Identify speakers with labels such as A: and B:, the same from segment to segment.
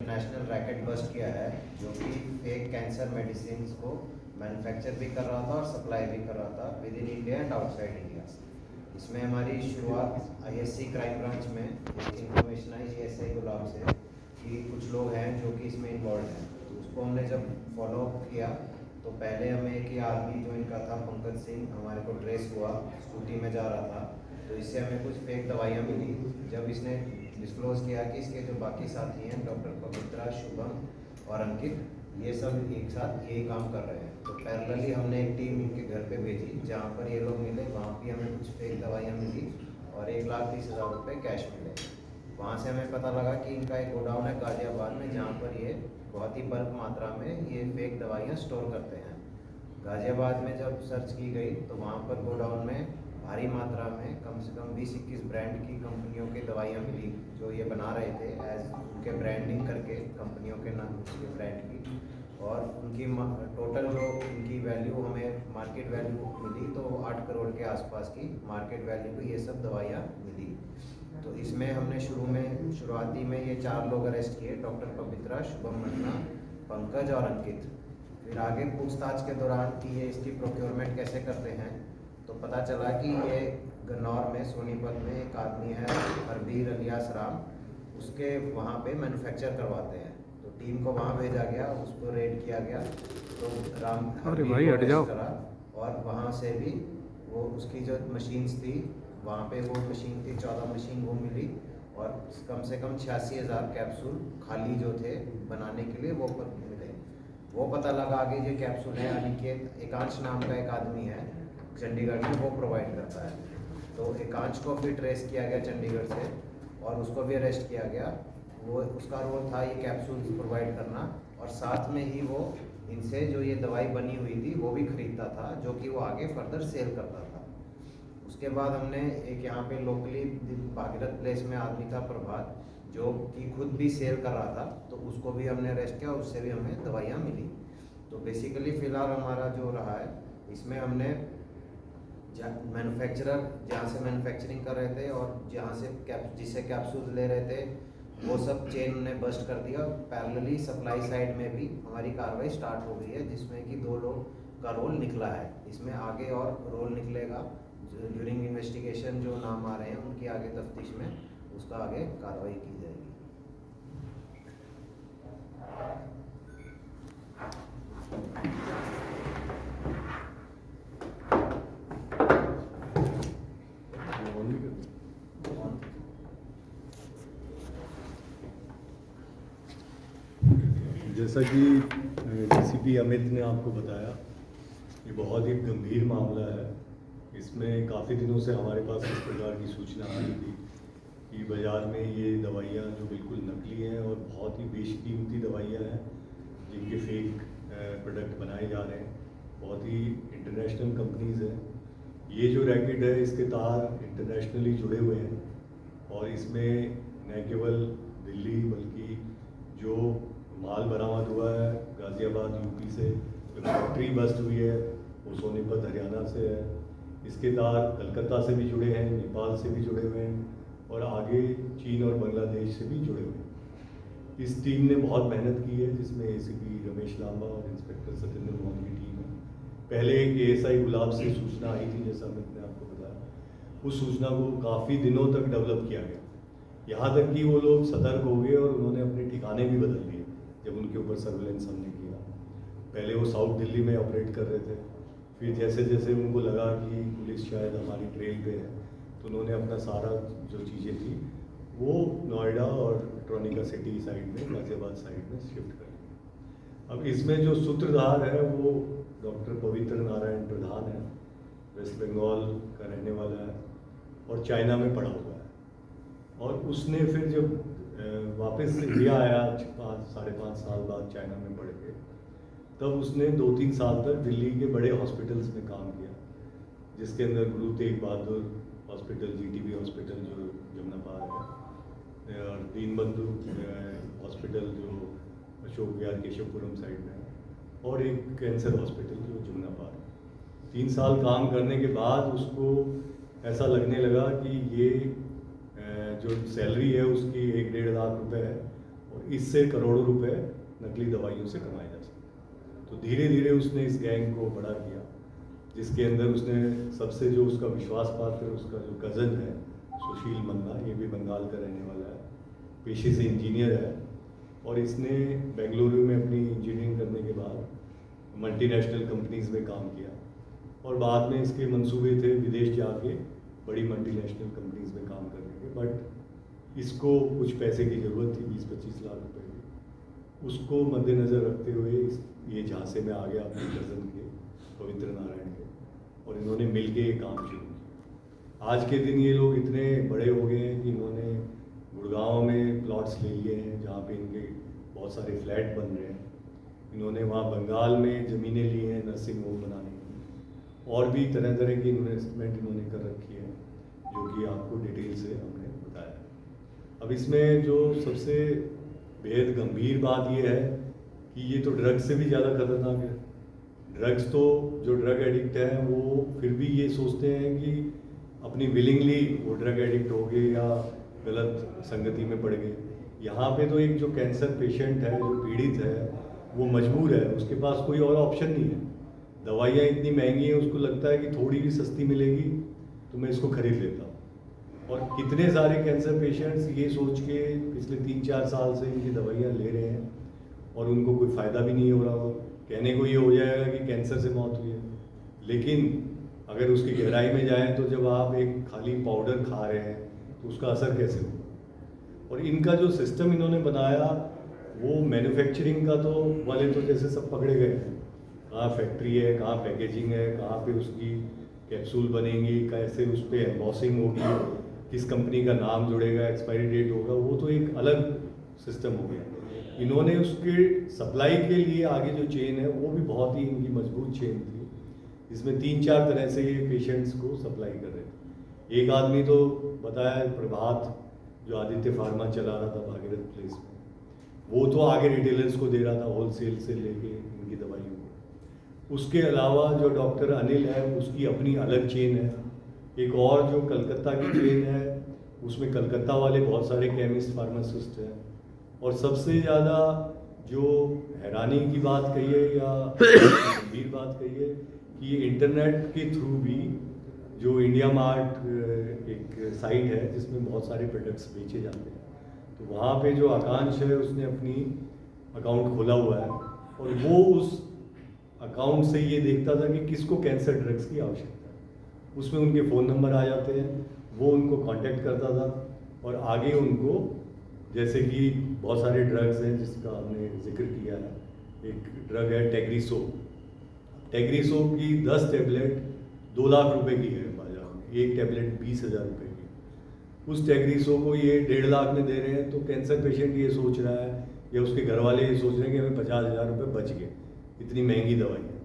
A: International racket bast किया है जो कि फेक कैंसर मेडिसिन को मैन्युफैक्चर भी कर रहा था और सप्लाई भी कर रहा था with in India and outside India. इसमें हमारी शुरुआत आईएससी क्राइम ब्रांच में इंफॉर्मेशन आई एएसआई गुलाब से कि कुछ लोग हैं जो कि इसमें इन्वॉल्व हैं। तो उसको हमने जब फॉलो अप किया तो पहले हमें एक आदमी जो इनका था पंकज सिंह हमारे को ट्रेस हुआ, स्कूटी में जा रहा था, तो इससे हमें कुछ फेक दवाइयाँ मिली। जब इसने डिस्क्लोज़ किया कि इसके जो बाकी साथी हैं डॉक्टर पवित्रा, शुभम और अंकित, ये सब एक साथ यही काम कर रहे हैं, तो पैरेलली हमने एक टीम इनके घर पे भेजी जहाँ पर ये लोग मिले। वहाँ भी हमें कुछ फेक दवाइयाँ मिली और 1,30,000 रुपये कैश मिले। वहाँ से हमें पता लगा कि इनका एक गोडाउन है गाजियाबाद में जहाँ पर ये बहुत ही बल्क मात्रा में ये फेक दवाइयाँ स्टोर करते हैं। गाजियाबाद में जब सर्च की गई तो वहाँ पर गोडाउन में भारी मात्रा में कम से कम 20-21 ब्रांड की कंपनियों की दवाइयाँ मिली जो ये बना रहे थे एज उनके ब्रांडिंग करके कंपनियों के नाम उसके ब्रांड की, और उनकी टोटल जो इनकी वैल्यू हमें मार्केट वैल्यू मिली तो 8 करोड़ के आसपास की मार्केट वैल्यू की ये सब दवाइयाँ मिली। तो इसमें हमने शुरुआती में ये 4 लोग अरेस्ट किए, डॉक्टर पवित्रा, शुभम मन्ना, पंकज और अंकित। फिर आगे पूछताछ के दौरान कि ये इसकी प्रोक्योरमेंट कैसे करते हैं तो पता चला कि ये गन्नौर में सोनीपत में एक आदमी है हरबीर अलियास राम, उसके वहाँ पे मैन्युफैक्चर करवाते हैं। तो टीम को वहाँ भेजा गया, उसको रेड किया गया तो राम
B: अरे भाई हट जाओ
A: करा, और वहाँ से भी वो उसकी जो मशीन्स थी वहाँ पे वो मशीन थी 14 मशीन वो मिली, और कम से कम 86,000 कैप्सूल खाली जो थे बनाने के लिए वो मिले। वो पता लगा आगे ये कैप्सूल है अनिकेत एकांश नाम का एक आदमी है चंडीगढ़ में, वो प्रोवाइड करता है। तो एकांश को फिर ट्रेस किया गया चंडीगढ़ से और उसको भी अरेस्ट किया गया। वो उसका रोल था ये कैप्सूल प्रोवाइड करना, और साथ में ही वो इनसे जो ये दवाई बनी हुई थी वो भी खरीदता था जो कि वो आगे फर्दर सेल करता था। उसके बाद हमने एक यहाँ पे लोकली भागीरथ प्लेस में आदमी था प्रभात जो कि खुद भी सेल कर रहा था, तो उसको भी हमने अरेस्ट किया और उससे भी हमें दवाइयाँ मिली। तो बेसिकली फ़िलहाल हमारा जो रहा है इसमें हमने मैन्युफैक्चरर जहाँ से मैन्युफैक्चरिंग कर रहे थे और जहाँ से जिससे कैप्सूल ले रहे थे वो सब चेन ने बस्ट कर दिया। पैरेलली सप्लाई साइड में भी हमारी कार्रवाई स्टार्ट हो गई है जिसमें कि 2 लोग का रोल निकला है। इसमें आगे और रोल निकलेगा ड्यूरिंग इन्वेस्टिगेशन, जो नाम आ रहे हैं उनकी आगे तफ्तीश में उसका आगे कार्रवाई की जाएगी।
C: जैसा कि डीसीपी अमित ने आपको बताया, ये बहुत ही गंभीर मामला है। इसमें काफ़ी दिनों से हमारे पास इस प्रकार की सूचना आ रही थी कि बाज़ार में ये दवाइयाँ जो बिल्कुल नकली हैं और बहुत ही बेशकीमती दवाइयाँ हैं जिनके फेक प्रोडक्ट बनाए जा रहे हैं, बहुत ही इंटरनेशनल कंपनीज़ हैं। ये जो रैकेट है इसके तार इंटरनेशनली जुड़े हुए हैं और इसमें न केवल दिल्ली बल्कि जो माल बरामद हुआ है गाज़ियाबाद यूपी से, जो फैक्ट्री बस्ट हुई है वो सोनीपत हरियाणा से है, इसके तार कलकत्ता से भी जुड़े हैं, नेपाल से भी जुड़े हुए हैं और आगे चीन और बांग्लादेश से भी जुड़े हुए हैं। इस टीम ने बहुत मेहनत की है जिसमें एसीपी रमेश लांबा और इंस्पेक्टर सत्येंद्र मोहन की टीम है। पहले एक एएसआई गुलाब से सूचना आई थी जैसा मैंने आपको बताया, उस सूचना को काफ़ी दिनों तक डेवलप किया गया, यहाँ तक कि वो लोग सतर्क हो गए और उन्होंने अपने ठिकाने भी बदल दिए जब उनके ऊपर सर्वेलेंस हमने किया। पहले वो साउथ दिल्ली में ऑपरेट कर रहे थे, फिर जैसे जैसे उनको लगा कि पुलिस शायद हमारी ट्रेल पे है तो उन्होंने अपना सारा जो चीज़ें थी वो नोएडा और ट्रोनिका सिटी साइड में, गाज़ियाबाद साइड में शिफ्ट कर दी। अब इसमें जो सूत्रधार है वो डॉक्टर पवित्र नारायण प्रधान है, वेस्ट बंगाल का रहने वाला है और चाइना में पढ़ा हुआ है। और उसने फिर जब वापस इंडिया आया 5-5.5 साल बाद चाइना में पढ़ के, तब उसने 2-3 साल तक दिल्ली के बड़े हॉस्पिटल्स में काम किया, जिसके अंदर Guru Tegh Bahadur hospital, GTB hospital जो जमुना पार है, और दीनबंधु हॉस्पिटल जो अशोक विहार केशवपुरम साइड में है, और एक कैंसर हॉस्पिटल जो जमुना पार है। 3 साल काम करने के बाद उसको ऐसा लगने लगा कि ये जो सैलरी है उसकी 1-1.5 लाख रुपए है और इससे करोड़ों रुपए नकली दवाइयों से कमाए जा सकते। तो धीरे धीरे उसने इस गैंग को बड़ा किया, जिसके अंदर उसने सबसे जो उसका विश्वास पात्र उसका जो कज़न है सुशील मन्ना, ये भी बंगाल का रहने वाला है, पेशे से इंजीनियर है, और इसने बेंगलुरु में अपनी इंजीनियरिंग करने के बाद मल्टीनेशनल कंपनीज़ में काम किया, और बाद में इसके मंसूबे थे विदेश जाके बड़ी मल्टीनेशनल कंपनीज़ में काम करने के। बट इसको कुछ पैसे की ज़रूरत थी, 20-25 लाख रुपए की। उसको मद्देनज़र रखते हुए ये झांसे में आ गया अपने कज़न के पवित्र नारायण के, और इन्होंने मिल के ये काम शुरू किया। आज के दिन ये लोग इतने बड़े हो गए हैं कि इन्होंने गुड़गांव में प्लॉट्स ले लिए हैं, जहाँ पे इनके बहुत सारे फ्लैट बन रहे हैं। इन्होंने वहाँ बंगाल में ज़मीनें ली हैं नर्सिंग होम बनाने की, और भी तरह तरह की इन्वेस्टमेंट इन्होंने कर रखी है, जो कि आपको डिटेल से हमने बताया। अब इसमें जो सबसे बेहद गंभीर बात ये है कि ये तो ड्रग्स से भी ज़्यादा खतरनाक है। ड्रग्स तो जो ड्रग एडिक्ट हैं वो फिर भी ये सोचते हैं कि अपनी विलिंगली वो ड्रग एडिक्ट हो गए या गलत संगति में पड़ गए। यहाँ पे तो एक जो कैंसर पेशेंट है, जो पीड़ित है, वो मजबूर है, उसके पास कोई और ऑप्शन नहीं है। दवाइयाँ इतनी महंगी हैं, उसको लगता है कि थोड़ी भी सस्ती मिलेगी तो मैं इसको खरीद लेता हूँ। और कितने सारे कैंसर पेशेंट्स ये सोच के पिछले 3-4 साल से इनकी दवाइयाँ ले रहे हैं और उनको कोई फ़ायदा भी नहीं हो रहा हो। कहने को ये हो जाएगा कि कैंसर से मौत हुई है, लेकिन अगर उसकी गहराई में जाएं तो जब आप एक खाली पाउडर खा रहे हैं तो उसका असर कैसे होगा। और इनका जो सिस्टम इन्होंने बनाया वो मैन्युफैक्चरिंग का तो वाले तो जैसे सब पकड़े गए हैं, कहाँ फैक्ट्री है, कहाँ पैकेजिंग है, कहाँ पे उसकी कैप्सूल बनेंगी, कैसे उस पर एम्बॉसिंग होगी, किस कंपनी का नाम जुड़ेगा, एक्सपायरी डेट होगा, वो तो एक अलग सिस्टम हो गया। इन्होंने उसके सप्लाई के लिए आगे जो चेन है वो भी बहुत ही इनकी मजबूत चेन थी, जिसमें 3-4 तरह से ये पेशेंट्स को सप्लाई कर रहे थे। एक आदमी तो बताया प्रभात, जो आदित्य फार्मा चला रहा था भागीरथ प्लेस में, वो तो आगे रिटेलर्स को दे रहा था होलसेल से लेके इनकी दवाइयों को। उसके अलावा जो डॉक्टर अनिल है उसकी अपनी अलग चेन है। एक और जो कलकत्ता की चेन है उसमें कलकत्ता वाले बहुत सारे केमिस्ट फार्मासिस्ट हैं। और सबसे ज़्यादा जो हैरानी की बात कहिए या गंभीर बात कहिए कि ये इंटरनेट के थ्रू भी जो इंडिया मार्ट एक साइट है जिसमें बहुत सारे प्रोडक्ट्स बेचे जाते हैं, तो वहाँ पे जो आकांश है उसने अपनी अकाउंट खोला हुआ है, और वो उस अकाउंट से ये देखता था कि किसको कैंसर ड्रग्स की आवश्यकता है। उसमें उनके फ़ोन नंबर आ जाते हैं, वो उनको कांटेक्ट करता था और आगे उनको, जैसे कि बहुत सारे ड्रग्स हैं जिसका हमने जिक्र किया है, एक ड्रग है टेग्रीसो। टेग्रीसो की 10 टैबलेट 2 लाख रुपए की है बाजार में, एक टैबलेट 20,000 रुपये की। उस टेग्रीसो को ये 1.5 लाख में दे रहे हैं, तो कैंसर पेशेंट ये सोच रहा है या उसके घर वाले ये सोच रहे हैं कि हमें 50,000 रुपये बच गए, इतनी महंगी दवाई है।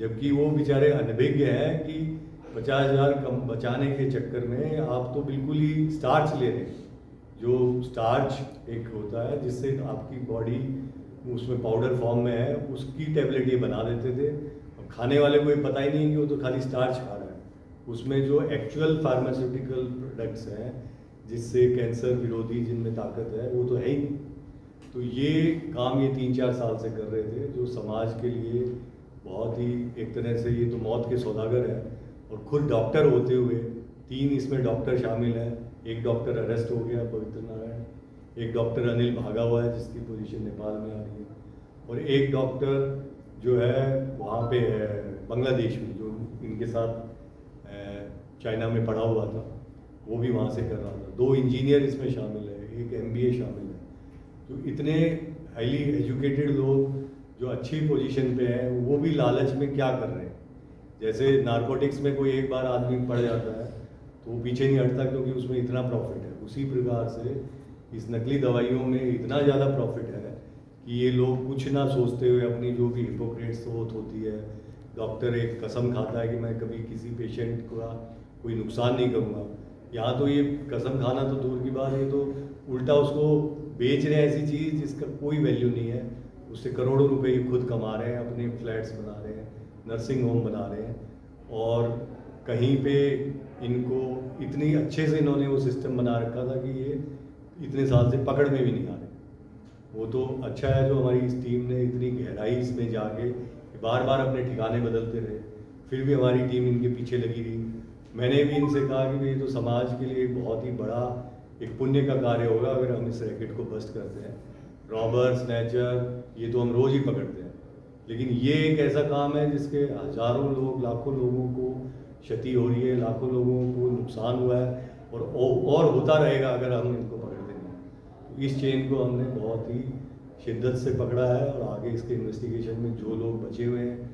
C: जबकि वो बेचारे अनभिज्ञ हैं कि 50,000 कम बचाने के चक्कर में आप तो बिल्कुल ही स्टार्च ले रहे हैं। जो स्टार्च एक होता है जिससे आपकी बॉडी उसमें पाउडर फॉर्म में है, उसकी टैबलेट ये बना देते थे। अब खाने वाले को ये पता ही नहीं कि वो तो खाली स्टार्च खा रहा है। उसमें जो एक्चुअल फार्मास्यूटिकल प्रोडक्ट्स हैं जिससे कैंसर विरोधी जिनमें ताकत है वो तो है ही नहीं। तो ये काम ये 3-4 साल से कर रहे थे, जो समाज के लिए बहुत ही एक तरह से ये तो मौत के सौदागर हैं। और खुद डॉक्टर होते हुए 3 इसमें डॉक्टर शामिल हैं। एक डॉक्टर अरेस्ट हो गया पवित्र नारायण, एक डॉक्टर अनिल भागा हुआ है जिसकी पोजीशन नेपाल में आ रही है, और एक डॉक्टर जो है वहाँ पे है बांग्लादेश में, जो इनके साथ चाइना में पढ़ा हुआ था, वो भी वहाँ से कर रहा था। 2 इंजीनियर इसमें शामिल है, एक MBA शामिल है। तो इतने हाईली एजुकेटेड लोग जो अच्छी पोजीशन पे हैं वो भी लालच में क्या कर रहे हैं। जैसे नारकोटिक्स में कोई एक बार आदमी पड़ जाता है तो वो पीछे नहीं हटता क्योंकि उसमें इतना प्रॉफिट है। उसी प्रकार से इस नकली दवाइयों में इतना ज़्यादा प्रॉफिट है कि ये लोग कुछ ना सोचते हुए अपनी जो भी हिपोक्रेट्स होती है, डॉक्टर एक कसम खाता है कि मैं कभी किसी पेशेंट का कोई नुकसान नहीं करूँगा। यहाँ तो ये कसम खाना तो दूर की बात है, तो उल्टा उसको बेच रहे हैं ऐसी चीज़ जिसका कोई वैल्यू नहीं है। उससे करोड़ों रुपए ये खुद कमा रहे हैं, अपने फ्लैट्स बना रहे हैं, नर्सिंग होम बना रहे हैं, और कहीं पे इनको इतनी अच्छे से इन्होंने वो सिस्टम बना रखा था कि ये इतने साल से पकड़ में भी नहीं आ रहे। वो तो अच्छा है जो हमारी इस टीम ने इतनी गहराई इसमें जाके बार बार अपने ठिकाने बदलते रहे, फिर भी हमारी टीम इनके पीछे लगी रही। मैंने भी इनसे कहा कि ये तो समाज के लिए बहुत ही बड़ा एक पुण्य का कार्य होगा अगर हम इस रैकेट को बस्ट करते हैं। रॉबर, स्नैचर ये तो हम रोज़ ही पकड़ते हैं, लेकिन ये एक ऐसा काम है जिसके हज़ारों लोग, लाखों लोगों को क्षति हो रही है, लाखों लोगों को नुकसान हुआ है और होता रहेगा अगर हम इनको पकड़ते नहीं। तो इस चेन को हमने बहुत ही शिद्दत से पकड़ा है और आगे इसके इन्वेस्टिगेशन में जो लोग बचे हुए हैं,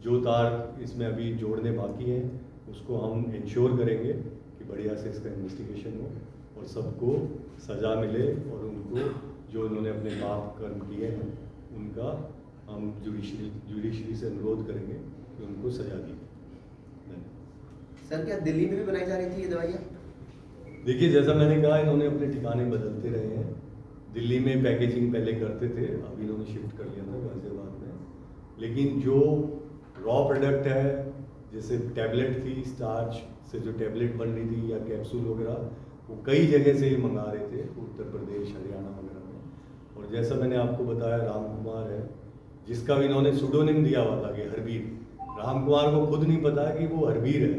C: जो तार इसमें अभी जोड़ने बाकी हैं, उसको हम इंश्योर करेंगे कि बढ़िया से इसका इन्वेस्टिगेशन हो और सबको सज़ा मिले और उनको जो उन्होंने अपने पाप कर्म किए हैं उनका हम जुडिशरी से अनुरोध करेंगे कि उनको सजा दी।
B: सर क्या दिल्ली में भी बनाई जा रही थी ये दवाइयाँ?
C: देखिए, जैसा मैंने कहा, इन्होंने अपने ठिकाने बदलते रहे हैं। दिल्ली में पैकेजिंग पहले करते थे, अभी इन्होंने शिफ्ट कर लिया था गाजियाबाद में। लेकिन जो रॉ प्रोडक्ट है, जैसे टैबलेट थी, स्टार्च से जो टैबलेट बन रही थी या कैप्सूल वगैरह, वो कई जगह से मंगा रहे थे, उत्तर प्रदेश, हरियाणा वगैरह में। और जैसा मैंने आपको बताया, राम कुमार है जिसका भी इन्होंने सुडोनिम दिया हुआ था कि हरबीर। राम कुमार को खुद नहीं पता कि वो हरबीर है।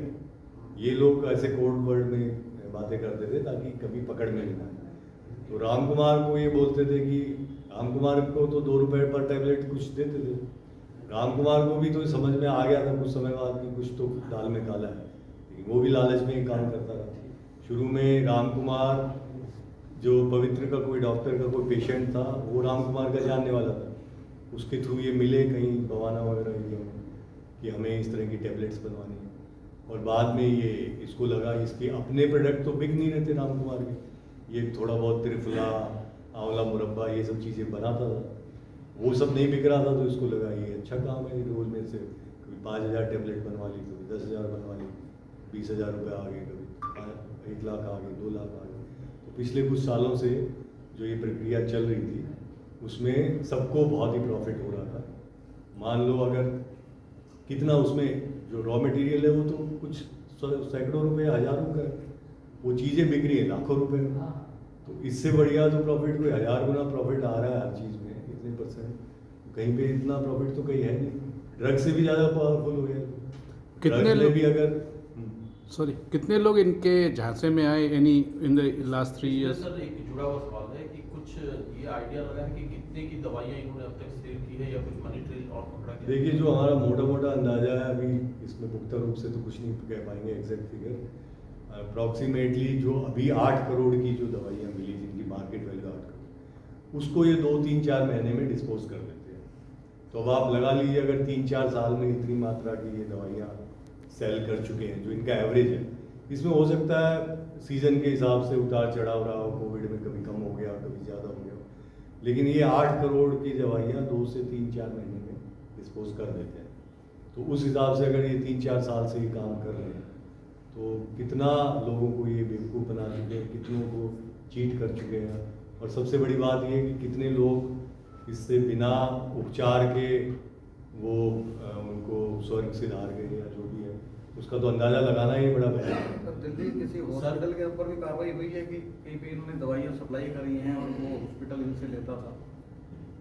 C: ये लोग ऐसे कोड वर्ड में बातें करते थे ताकि कभी पकड़ में नहीं आए। तो राम कुमार को ये बोलते थे कि राम कुमार को तो 2 रुपये पर टैबलेट कुछ देते थे। राम कुमार को भी तो समझ में आ गया था कुछ समय बाद कि कुछ तो दाल में काला है, लेकिन वो भी लालच में ही काम करता रहा। शुरू में राम कुमार, जो पवित्र का कोई डॉक्टर का कोई पेशेंट था, वो राम कुमार का जानने वाला था। उसके थ्रू ये मिले कहीं बवाना वगैरह एरिया में कि हमें इस तरह की टैबलेट्स बनवानी है। और बाद में ये इसको लगा इसके अपने प्रोडक्ट तो बिक नहीं रहे थे राम कुमार के, ये थोड़ा बहुत त्रिफला, आंवला मुरब्बा, ये सब चीज़ें बनाता था, वो सब नहीं बिक रहा था। तो इसको लगा ये अच्छा काम है, रोज़ में से कभी 5,000 टैबलेट बनवा ली, कभी 10,000 बनवा ली, 20,000 रुपये आ गए, कभी 1 लाख आ गए, 2 लाख आ गए। तो पिछले कुछ सालों से जो ये प्रक्रिया चल रही थी उसमें सबको बहुत ही प्रॉफिट हो रहा था। मान लो अगर कितना उसमें जो रॉ मटेरियल है वो तो कुछ सैकड़ों रुपए, हज़ारों का है, वो चीज़ें बिक रही है लाखों रुपए में। तो इससे बढ़िया तो प्रॉफिट कोई 1000 गुना प्रॉफिट आ रहा है हर चीज़ में, इतने %। कहीं पे इतना प्रॉफिट तो कहीं है नहीं। ड्रग से भी ज़्यादा पावरफुल हो गया।
D: कितने लोग
C: भी अगर
D: कितने लोग इनके झांसे में आए in the last 3 years?
E: Sir एक जुड़ा हुआ सवाल है कि कुछ ये आइडिया लगा है कि कितने की दवाइयाँ इन्होंने अब तक सेल की है या कुछ मनी ट्रेल और पकड़ा गया?
C: देखिए, जो हमारा मोटा अंदाजा है, अभी इसमें पुख्ता रूप से तो कुछ नहीं कह पाएंगे एग्जैक्ट फिगर। अप्रॉक्सीमेटली जो अभी 8 करोड़ की जो दवाइयाँ मिली जिनकी मार्केट वैल्यू 8 करोड़, उसको ये 2-3-4 महीने में डिस्पोज कर देते हैं। तो अब आप लगा लीजिए अगर 3-4 साल में इतनी मात्रा की ये दवाइयाँ सेल कर चुके हैं, जो इनका एवरेज है। इसमें हो सकता है सीज़न के हिसाब से उतार चढ़ाव रहा हो, कोविड में कभी कम हो गया, कभी ज़्यादा हो गया, लेकिन ये 8 करोड़ की दवाइयाँ 2 से 3-4 महीने में डिस्पोज कर देते हैं। तो उस हिसाब से अगर ये 3-4 साल से ये काम कर रहे हैं तो कितना लोगों को ये बेवकूफ़ बना चुके हैं, कितनों को चीट कर चुके हैं। और सबसे बड़ी बात ये है कि कितने लोग इससे बिना उपचार के वो उनको स्वर्ग सिधार गए या जो भी है, उसका तो अंदाज़ा लगाना ही बड़ा भयानक है।
F: दिल्ली किसी हॉस्पिटल के ऊपर भी कार्रवाई हुई है कि कहीं पे इन्होंने दवाइयाँ सप्लाई करी हैं और वो हॉस्पिटल इनसे लेता था?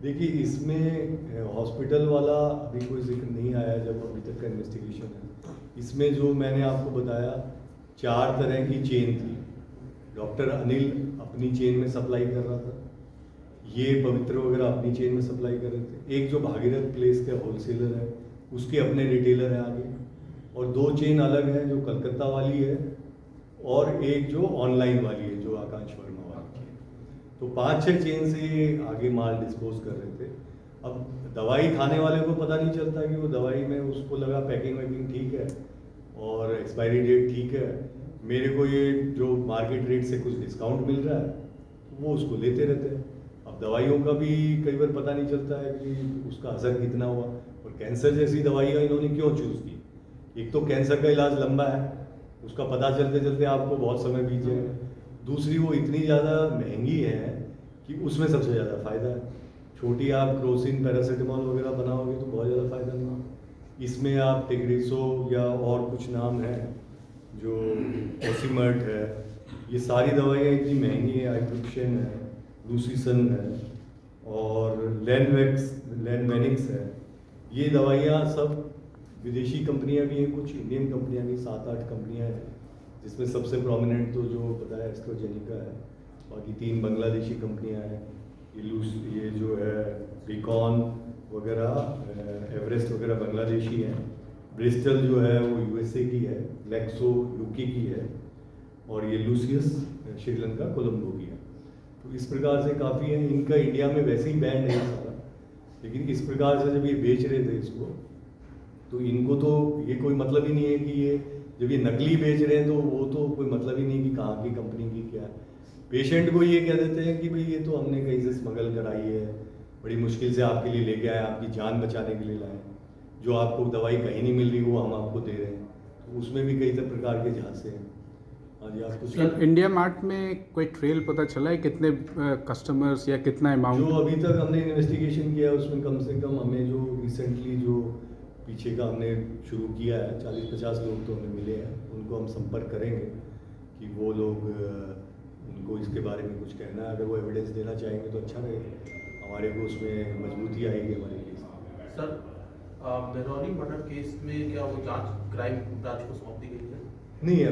C: देखिए, इसमें हॉस्पिटल वाला अभी कोई जिक्र नहीं आया जब अभी तक का इन्वेस्टिगेशन है। इसमें जो मैंने आपको बताया 4 तरह की चेन थी। डॉक्टर अनिल अपनी चेन में सप्लाई कर रहा था, ये पवित्र वगैरह अपनी चेन में सप्लाई कर रहे थे। एक जो भागीरथ प्लेस का होलसेलर है उसके अपने रिटेलर हैं आगे, और 2 चेन अलग हैं, जो कलकत्ता वाली है और एक जो ऑनलाइन वाली है जो आकांक्ष वर्मा वाली है। तो 5-6 चेन से ये आगे माल डिस्पोज कर रहे थे। अब दवाई खाने वाले को पता नहीं चलता कि वो दवाई में उसको लगा पैकिंग वैकिंग ठीक है और एक्सपायरी डेट ठीक है, मेरे को ये जो मार्केट रेट से कुछ डिस्काउंट मिल रहा है, वो उसको लेते रहते हैं। अब दवाइयों का भी कई बार पता नहीं चलता है कि उसका असर कितना हुआ। और कैंसर जैसी दवाइयाँ इन्होंने क्यों चूज़ की? एक तो कैंसर का इलाज लंबा है, उसका पता चलते चलते आपको बहुत समय बीत जाएगा। दूसरी वो इतनी ज़्यादा महंगी है कि उसमें सबसे ज़्यादा फ़ायदा है। छोटी आप क्रोसिन, पैरासीटामोल वगैरह बनाओगे तो बहुत ज़्यादा फ़ायदा नहीं है। इसमें आप टेग्रेसो या और कुछ नाम है जो ओसीमर्ट है, ये सारी दवाइयाँ इतनी महंगी है, आइब्रुक्शन है, लूसीसन है, और लैनवेनिक्स है। ये दवाइयाँ सब विदेशी कंपनियाँ भी हैं, कुछ इंडियन कंपनियाँ भी, 7-8 कंपनियाँ हैं, जिसमें सबसे प्रोमिनेंट तो जो पता है एस्ट्राजेनिका है, बाकी 3 बांग्लादेशी कंपनियाँ हैं, ये जो है रिकॉन वगैरह, एवरेस्ट वगैरह बांग्लादेशी हैं, ब्रिस्टल जो है वो यूएसए की है, लेक्सो यूके की है, और ये लूसियस श्रीलंका कोलंबो की है। तो इस प्रकार से काफ़ी हैं। इनका इंडिया में वैसे ही बैंड है सारा, लेकिन इस प्रकार से जब ये बेच रहे थे इसको, तो इनको तो ये कोई मतलब ही नहीं है कि ये जब ये नकली बेच रहे हैं तो वो तो कोई मतलब ही नहीं कि कहाँ की कंपनी की क्या है। पेशेंट को ये कह देते हैं कि भाई ये तो हमने कहीं से स्मगल कराई है, बड़ी मुश्किल से आपके लिए लेके आए, आपकी जान बचाने के लिए लाए, जो आपको दवाई कहीं नहीं मिल रही वो हम आपको दे रहे हैं। तो उसमें भी कई प्रकार के झांसे हैं। हाँ जी, आप कुछ
D: इंडिया मार्ट में कोई ट्रेल पता चला है कितने कस्टमर्स या कितना
C: जो
D: अमाउंट?
C: अभी तक हमने इन्वेस्टिगेशन किया है उसमें कम से कम हमें जो रिसेंटली जो पीछे का हमने शुरू किया है 40-50 लोग तो हमें मिले हैं। उनको हम संपर्क करेंगे कि वो लोग उनको इसके बारे में कुछ कहना है, अगर वो एविडेंस देना चाहेंगे तो अच्छा रहेगा, हमारे को उसमें मजबूती आएगी हमारे केस में।
E: सर, मेहरौली मर्डर केस में क्या वो जांच क्राइम ब्रांच को सौंप दी गई है?
C: नहीं है।